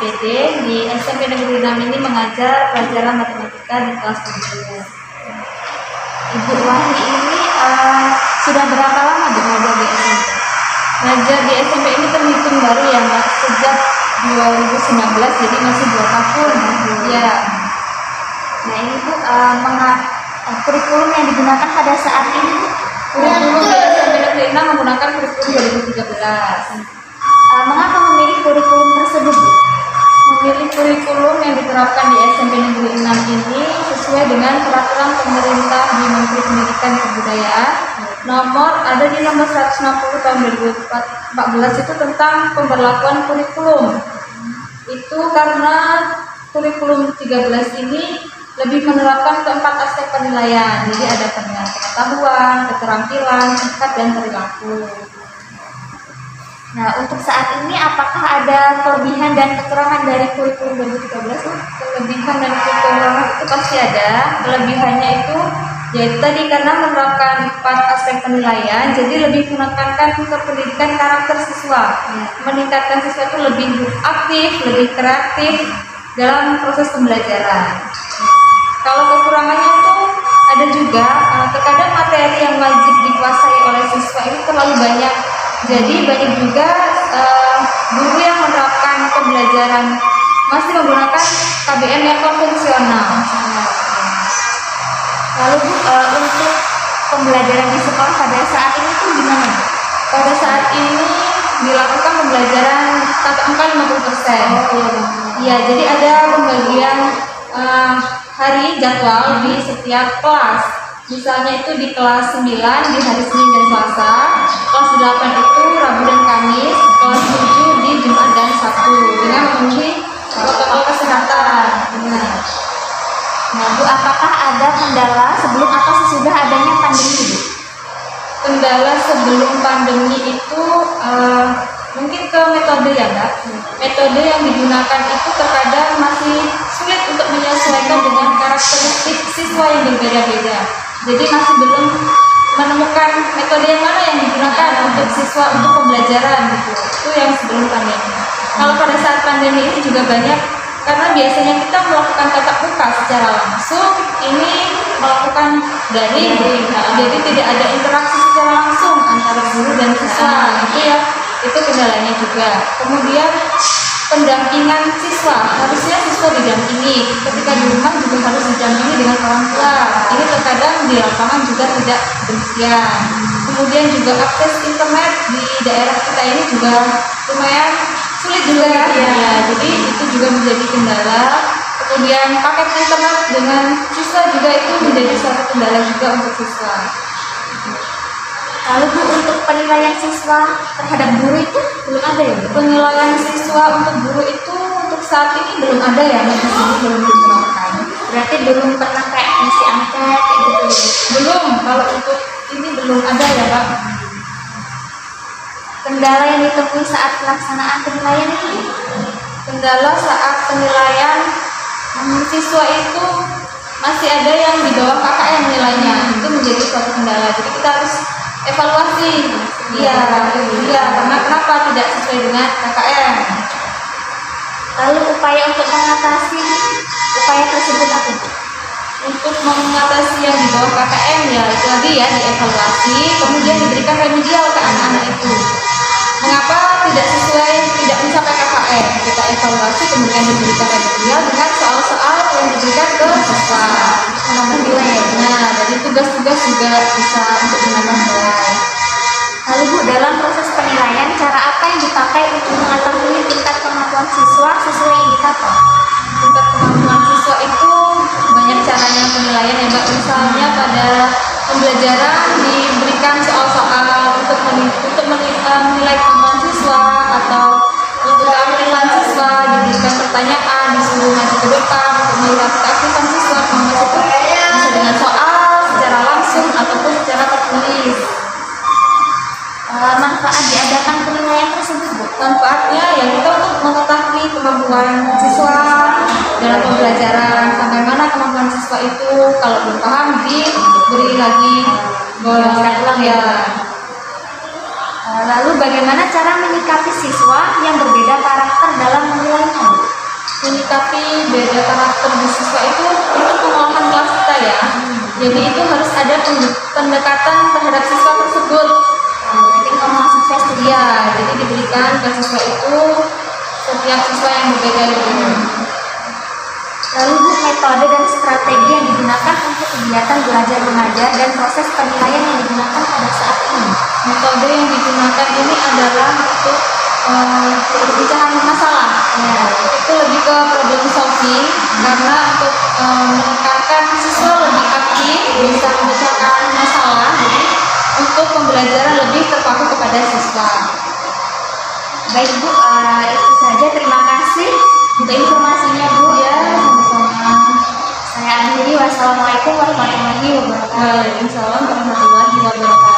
SPD di SMP Negeri 6 ini mengajar pelajaran matematika di kelas 7. Ibu Wahyu ini sudah berapa lama mengajar di SMP? Mengajar di SMP ini terhitung baru ya Mbak, sejak 2019, jadi masih 2 tahun. Ya. Nah ini Bu, kurikulum yang digunakan pada saat ini Bu? Kurikulum di SMP Negeri 6 menggunakan kurikulum 2013. Mengapa memilih kurikulum tersebut Bu? Memilih kurikulum yang diterapkan di SMP Negeri 6 ini sesuai dengan peraturan pemerintah di Menteri Pendidikan dan Kebudayaan ada di nomor 160 tahun 2014 itu tentang pemberlakuan kurikulum. Itu karena kurikulum 13 ini lebih menerapkan keempat aspek penilaian. Jadi ada penilaian pengetahuan, keterampilan, sikap, dan perilaku. Nah, untuk saat ini apakah ada kelebihan dan kekurangan dari kurikulum 2013? Kelebihan dan kekurangan itu pasti ada. Kelebihannya itu yaitu tadi karena menerapkan 4 aspek penilaian, jadi lebih menekankan ke pendidikan karakter siswa, meningkatkan siswa itu lebih aktif, lebih kreatif dalam proses pembelajaran. Kalau kekurangannya itu ada juga, terkadang materi yang wajib dikuasai oleh siswa ini terlalu banyak. Jadi banyak juga guru yang menerapkan pembelajaran masih menggunakan KBM yang konvensional. Lalu Bu, untuk pembelajaran di sekolah pada saat ini tuh gimana? Pada saat ini dilakukan pembelajaran tatap muka 50%. Iya, jadi ada pembagian hari jadwal di setiap kelas. Misalnya itu di kelas 9 di hari Senin dan Selasa, kelas 8 itu Rabu dan Kamis, kelas 7 di Jumat dan Sabtu dengan memenuhi protokol kesehatan. Nah Bu, apakah ada kendala sebelum atau sesudah adanya pandemi Bu? Kendala sebelum pandemi itu mungkin ke metode ya Mbak. Metode yang digunakan itu terkadang masih sulit untuk menyesuaikan dengan karakteristik siswa yang berbeda-beda. Jadi masih belum menemukan metode yang mana yang digunakan untuk siswa untuk pembelajaran gitu. Itu yang sebelum pandemi. Kalau pada saat pandemi ini juga banyak, karena biasanya kita melakukan tatap muka secara langsung, ini melakukan daring, jadi tidak ada interaksi secara langsung antara guru dan siswa. Itu kendalanya juga. Kemudian pendampingan siswa, harusnya siswa didampingi, ketika di rumah juga harus didampingi dengan orang tua. Ini terkadang di lapangan juga tidak demikian. Kemudian juga akses internet di daerah kita ini juga lumayan sulit juga ya. Jadi itu juga menjadi kendala. Kemudian paket internet dengan siswa juga itu menjadi suatu kendala juga untuk siswa. Lalu Bu, untuk penilaian siswa terhadap guru itu belum ada ya? Penilaian siswa untuk guru itu untuk saat ini belum ada ya, di sini belum diterapkan. Berarti belum pernah kayak ngisi angket kayak gitu? Belum, kalau untuk ini belum ada ya Pak. Kendala yang ditemui saat pelaksanaan penilaian itu? Kendala saat penilaian siswa itu masih ada yang di bawah KKM nilainya, itu menjadi suatu kendala. Jadi kita harus evaluasi, karena kenapa tidak sesuai dengan KKM. Lalu upaya untuk mengatasi upaya tersebut apa? Untuk mengatasi yang di bawah KKM ya itu tadi ya, dievaluasi, kemudian diberikan remedial ke anak-anak itu. Mengapa tidak sesuai, tidak mencapai KKM? Kita evaluasi, kemudian diberikan remedial dengan soal-soal yang diberikan ke siswa. Menambah nilai. Nah, dari tugas-tugas juga bisa untuk menambah nilai. Lalu Bu, dalam proses penilaian, cara apa yang dipakai untuk mengetahui tingkat kemampuan siswa sesuai indikator? Tingkat kemampuan siswa itu banyak caranya penilaian ya Mbak. Misalnya pada pembelajaran diberikan soal-soal untuk menilai kemampuan siswa, atau untuk keampilan siswa diberikan pertanyaan, disuruh maju ke depan untuk melihat keaktifan siswa. Kemampuan itu bisa dengan soal secara langsung ataupun secara tertulis. Manfaat diadakan penilaian tersebut Bu? Manfaatnya ya kita untuk mengetahui kemampuan siswa dalam pembelajaran, sampai mana kemampuan siswa itu. Kalau belum paham diberi lagi ulang ya. Lalu bagaimana cara menyikapi siswa yang berbeda karakter dalam menilainya? strategi siswa itu untuk pengolahan kelas kita ya. Jadi itu harus ada pendekatan terhadap siswa tersebut. Berarti ngomong siswa studi. Iya, jadi diberikan ke siswa itu setiap siswa yang berbeda gitu. Lalu Bu, metode dan strategi yang digunakan untuk kegiatan belajar mengajar dan proses penilaian yang digunakan pada saat ini. Metode yang digunakan ini adalah untuk perpecahan masalah. Ya. Itu lebih ke problem solving karena untuk menekankan siswa lebih aktif bisa memecahkan masalah. Jadi untuk pembelajaran lebih terpaku kepada siswa. Baik Bu, itu saja. Terima kasih untuk informasinya Bu. Ya, sama-sama. Saya akhiri. Wassalamualaikum warahmatullahi wabarakatuh. Waalaikumsalam warahmatullahi wabarakatuh.